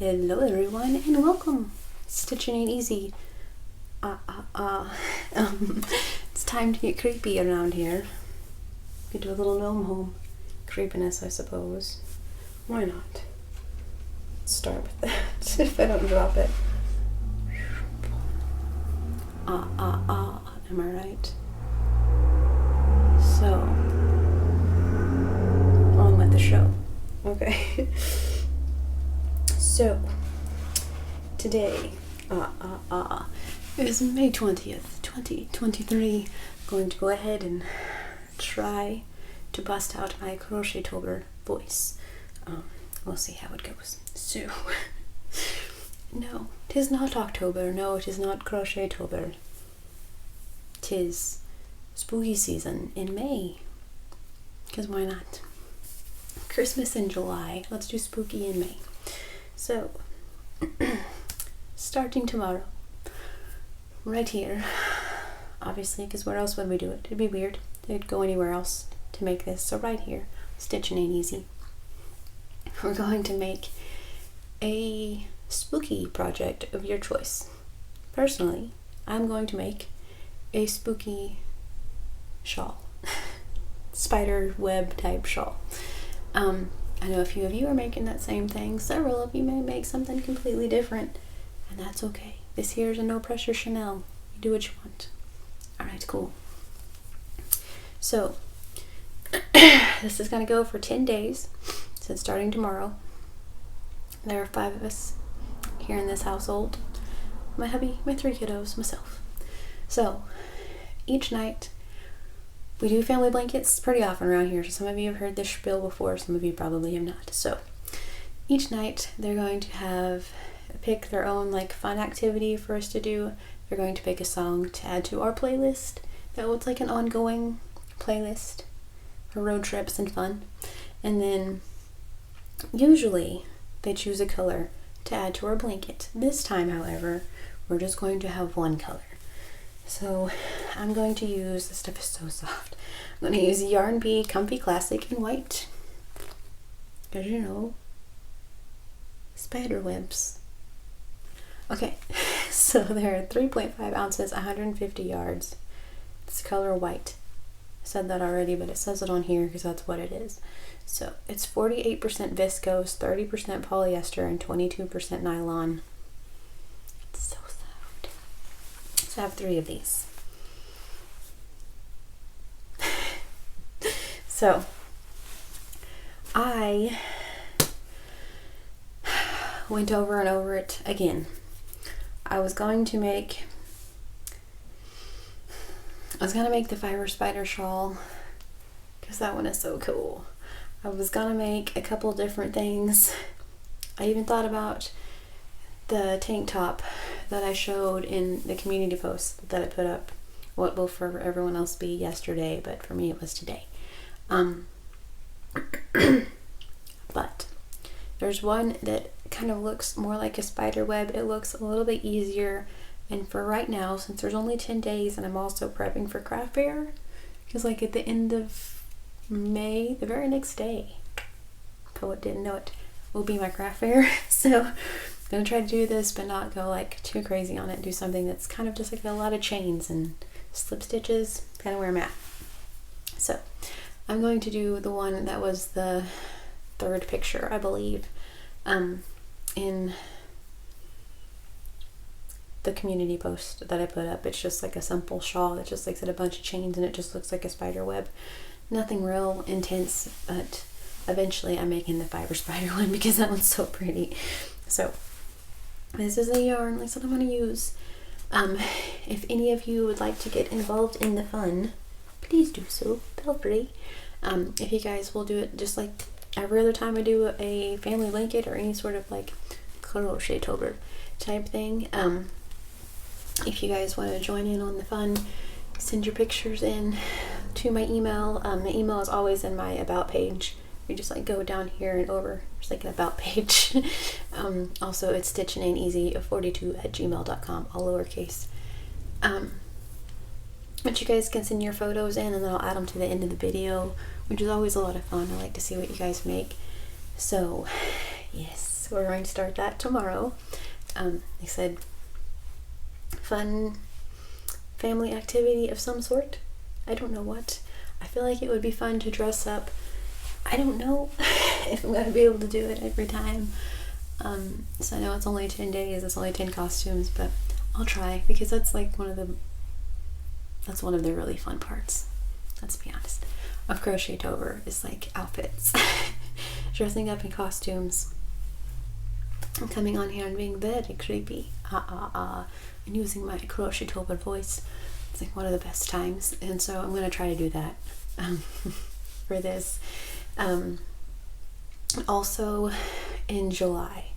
Hello everyone and welcome. Stitching ain't easy. It's time to get creepy around here. We could do a little gnome home creepiness, I suppose. Why not? Let's start with that if I don't drop it. Am I right? So, on with the show. Okay. So, today, is May 20th, 2023. Going to go ahead and try to bust out my crochet-tober voice. We'll see how it goes. So, no, 'tis not October. No, it is not crochet-tober. 'Tis spooky season in May. 'Cause why not? Christmas in July. Let's do spooky in May. So, starting tomorrow, right here, obviously, because where else would we do it? It'd be weird. They'd go anywhere else to make this. So right here, stitching ain't easy. We're going to make a spooky project of your choice. Personally, I'm going to make a spooky shawl. Spider web type shawl. I know a few of you are making that same thing. Several of you may make something completely different, and that's okay. This here is a no pressure Chanel. You do what you want. Alright, cool. So, this is going to go for 10 days. So it's starting tomorrow. There are 5 of us here in this household. My hubby, my 3 kiddos, myself. So, each night, we do family blankets pretty often around here. So some of you have heard this spiel before, some of you probably have not. So each night they're going to pick their own like fun activity for us to do. They're going to pick a song to add to our playlist. That was like an ongoing playlist for road trips and fun. And then usually they choose a color to add to our blanket. This time, however, we're just going to have one color. So I'm going to use, this stuff is so soft, I'm going to use Yarn Bee Comfy Classic in white, because you know, spider webs. Okay, so there are 3.5 ounces, 150 yards. It's color white. I said that already, but it says it on here because that's what it is. So it's 48% viscose, 30% polyester, and 22% nylon. It's so soft. I have 3 of these. So I went over and over it again. I was going to make the fiber spider shawl because that one is so cool. I was gonna make a couple different things. I even thought about the tank top that I showed in the community post that I put up. What will for everyone else be yesterday, but for me it was today. But there's one that kind of looks more like a spider web. It looks a little bit easier, and for right now, since there's only 10 days and I'm also prepping for craft fair, because like at the end of May, the very next day, poet didn't know it, will be my craft fair. So I'm gonna try to do this but not go like too crazy on it. Do something that's kind of just like a lot of chains and slip stitches, kind of where I'm at. So I'm going to do the one that was the 3rd picture, I believe, in the community post that I put up. It's just like a simple shawl that just looks at a bunch of chains and it just looks like a spider web. Nothing real intense, but eventually I'm making the fiber spider one because that one's so pretty. So this is the yarn, that's what I'm going to use. If any of you would like to get involved in the fun, please do so. Feel free. If you guys will do it just like every other time I do a family blanket or any sort of like crochet-tober type thing. If you guys want to join in on the fun, send your pictures in to my email. The email is always in my about page. You just like go down here and over, there's like an about page. Also it's stitchingainteasy42@gmail.com, all lowercase. But you guys can send your photos in and then I'll add them to the end of the video, which is always a lot of fun. I like to see what you guys make. So yes, So we're going to start that tomorrow. They said fun family activity of some sort. I don't know what. I feel like it would be fun to dress up. I don't know if I'm going to be able to do it every time. So I know it's only 10 days, it's only 10 costumes, but I'll try, because that's like one of the really fun parts. Let's be honest. Of Crochet-tober is like outfits. Dressing up in costumes. And coming on here and being very creepy. And using my Crochet-tober voice. It's like one of the best times. And so I'm going to try to do that for this. Also in July,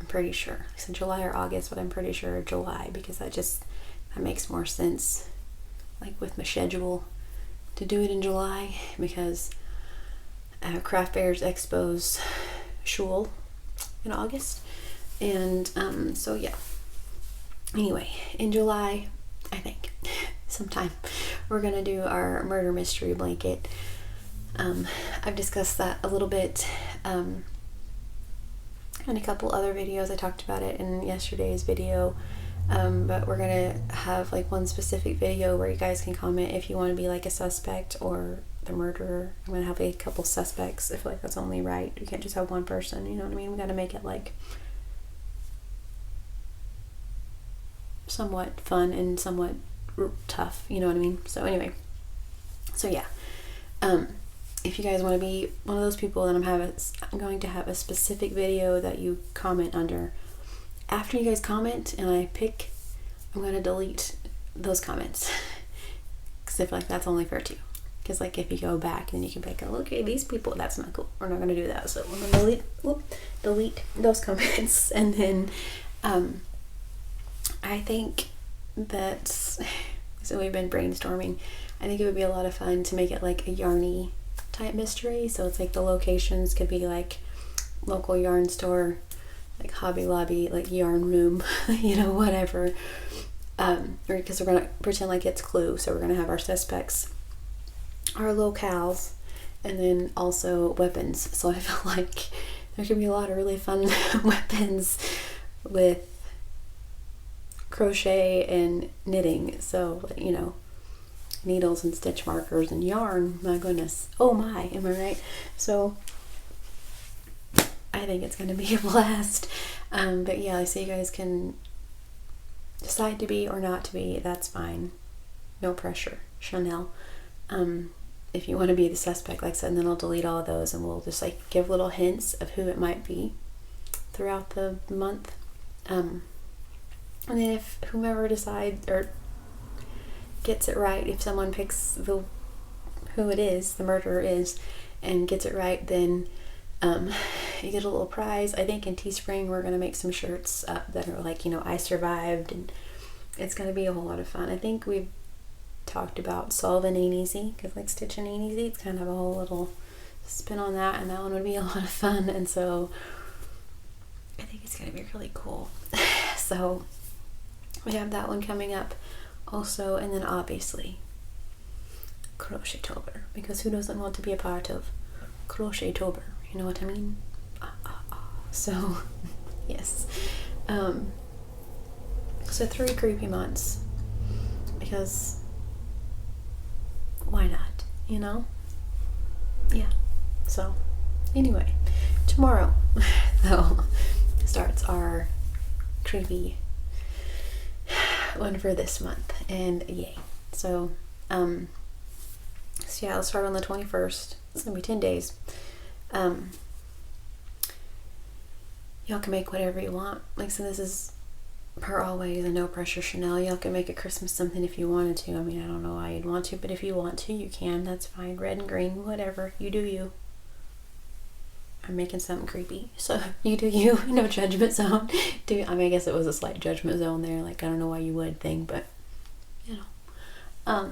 I'm pretty sure. I said July or August, but I'm pretty sure July, because that makes more sense, like with my schedule, to do it in July, because Craft Fairs Expo's Shawl in August. And so yeah. Anyway, in July, I think, sometime, we're gonna do our murder mystery blanket. I've discussed that a little bit in a couple other videos. I talked about it in yesterday's video, but we're gonna have like one specific video where you guys can comment if you want to be like a suspect or the murderer. I'm gonna have a couple suspects. I feel like that's only right. You can't just have one person, you know what I mean? We gotta make it like somewhat fun and somewhat tough, you know what I mean? So anyway, so yeah, if you guys want to be one of those people, then I'm going to have a specific video that you comment under. After you guys comment and I pick, I'm going to delete those comments, because I feel like that's only fair too. Because like if you go back and you can pick, oh, okay, these people, that's not cool. We're not going to do that. So I'm going to delete those comments. And then I think that, so we've been brainstorming, I think it would be a lot of fun to make it like a yarny type mystery. So it's like the locations could be like local yarn store, like Hobby Lobby, like yarn room, you know, whatever. Because we're gonna pretend like it's Clue. So we're gonna have our suspects, our locales, and then also weapons. So I feel like there could be a lot of really fun weapons with crochet and knitting. So, you know, needles and stitch markers and yarn. My goodness. Oh my, am I right? So I think it's going to be a blast. But yeah, so you guys can decide to be or not to be. That's fine. No pressure. Chanel. If you want to be the suspect, like I said, and then I'll delete all of those and we'll just like give little hints of who it might be throughout the month. And then if whomever decides or gets it right, if someone picks who it is, the murderer is, and gets it right, then you get a little prize. I think in Teespring we're going to make some shirts up that are like, you know, I survived, and it's going to be a whole lot of fun. I think we've talked about solving ain't easy, because like stitching ain't easy. It's kind of a whole little spin on that, and that one would be a lot of fun. And so I think it's going to be really cool. So we have that one coming up also, and then obviously Crochet-tober, because who doesn't want to be a part of Crochet-tober, you know what I mean? So yes, so 3 creepy months, because why not, you know? Yeah. So anyway, tomorrow though starts our creepy one for this month, and yay. So yeah, let's start on the 21st. It's gonna be 10 days. Y'all can make whatever you want. Like, so this is per always a no pressure Chanel. Y'all can make a Christmas something if you wanted to. I mean, I don't know why you'd want to, but if you want to, you can. That's fine. Red and green, whatever. You do you. I'm making something creepy, so you do you. No judgment zone. I mean, I guess it was a slight judgment zone there. Like, I don't know why you would think, but you know.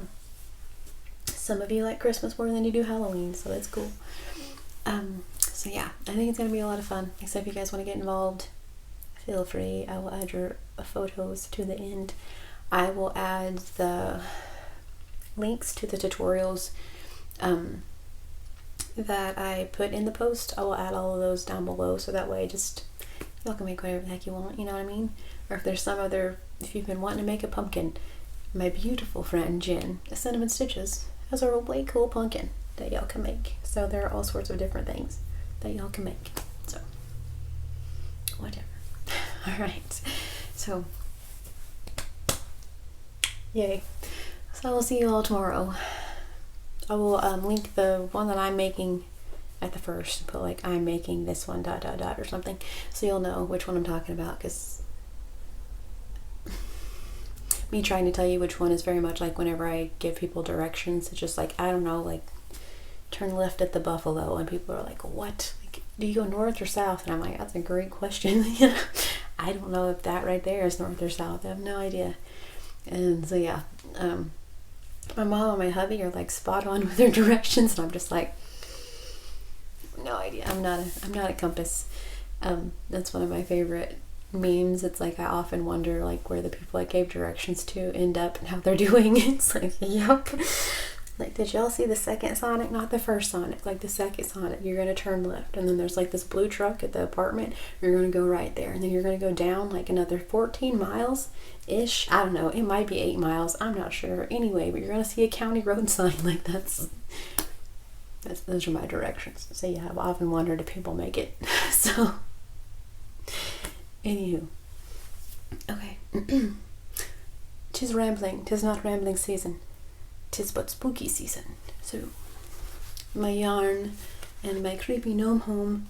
Some of you like Christmas more than you do Halloween, so that's cool. So yeah, I think it's gonna be a lot of fun. Except if you guys want to get involved, feel free. I will add your photos to the end. I will add the links to the tutorials that I put in the post. I will add all of those down below, so that way just y'all can make whatever the heck you want, you know what I mean? Or if there's some other, if you've been wanting to make a pumpkin, my beautiful friend Jen, the Cinnamon Stitches, has a way cool pumpkin that y'all can make. So there are all sorts of different things that y'all can make. So, whatever. Alright, so, yay. So I'll see you all tomorrow. I will link the one that I'm making at the first, put like I'm making this one ... or something, so you'll know which one I'm talking about, because me trying to tell you which one is very much like whenever I give people directions, it's just like, I don't know, like turn left at the buffalo, and people are like, what? Like, do you go north or south? And I'm like, that's a great question. I don't know if that right there is north or south. I have no idea. And so yeah, my mom and my hubby are like spot on with their directions, and I'm just like, no idea. I'm not a compass. That's one of my favorite memes. It's like I often wonder like where the people I gave directions to end up and how they're doing. It's like, yep. Like, did y'all see the second Sonic? Not the first Sonic, like the second Sonic. You're gonna turn left, and then there's like this blue truck at the apartment. You're gonna go right there, and then you're gonna go down like another 14 miles ish. I don't know, it might be 8 miles, I'm not sure. Anyway, but you're gonna see a county road sign. Like those are my directions. So yeah, I've often wondered if people make it. So anywho, okay. 'Tis rambling, 'tis not rambling season, 'tis but spooky season. So my yarn and my creepy gnome home,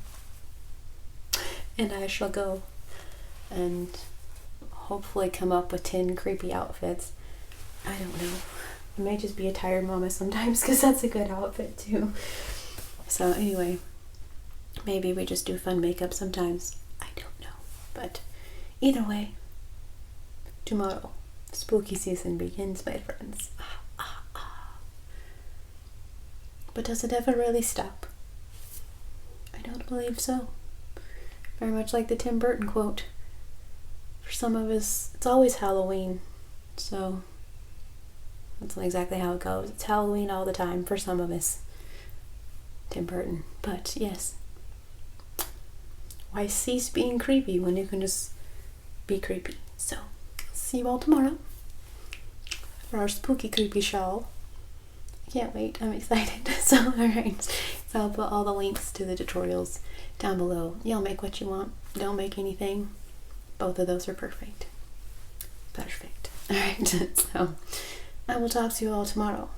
and I shall go and hopefully come up with 10 creepy outfits. I don't know. It may just be a tired mama sometimes, because that's a good outfit too. So anyway, maybe we just do fun makeup sometimes. I don't know. But either way, tomorrow, spooky season begins, my friends. But does it ever really stop? I don't believe so. Very much like the Tim Burton quote. For some of us, it's always Halloween. So that's not exactly how it goes. It's Halloween all the time for some of us. Tim Burton. But yes. Why cease being creepy when you can just be creepy? So, see you all tomorrow for our spooky creepy shawl. I can't wait. I'm excited. So, alright. So I'll put all the links to the tutorials down below. Y'all make what you want. Don't make anything. Both of those are perfect. Perfect. Alright. So I will talk to you all tomorrow.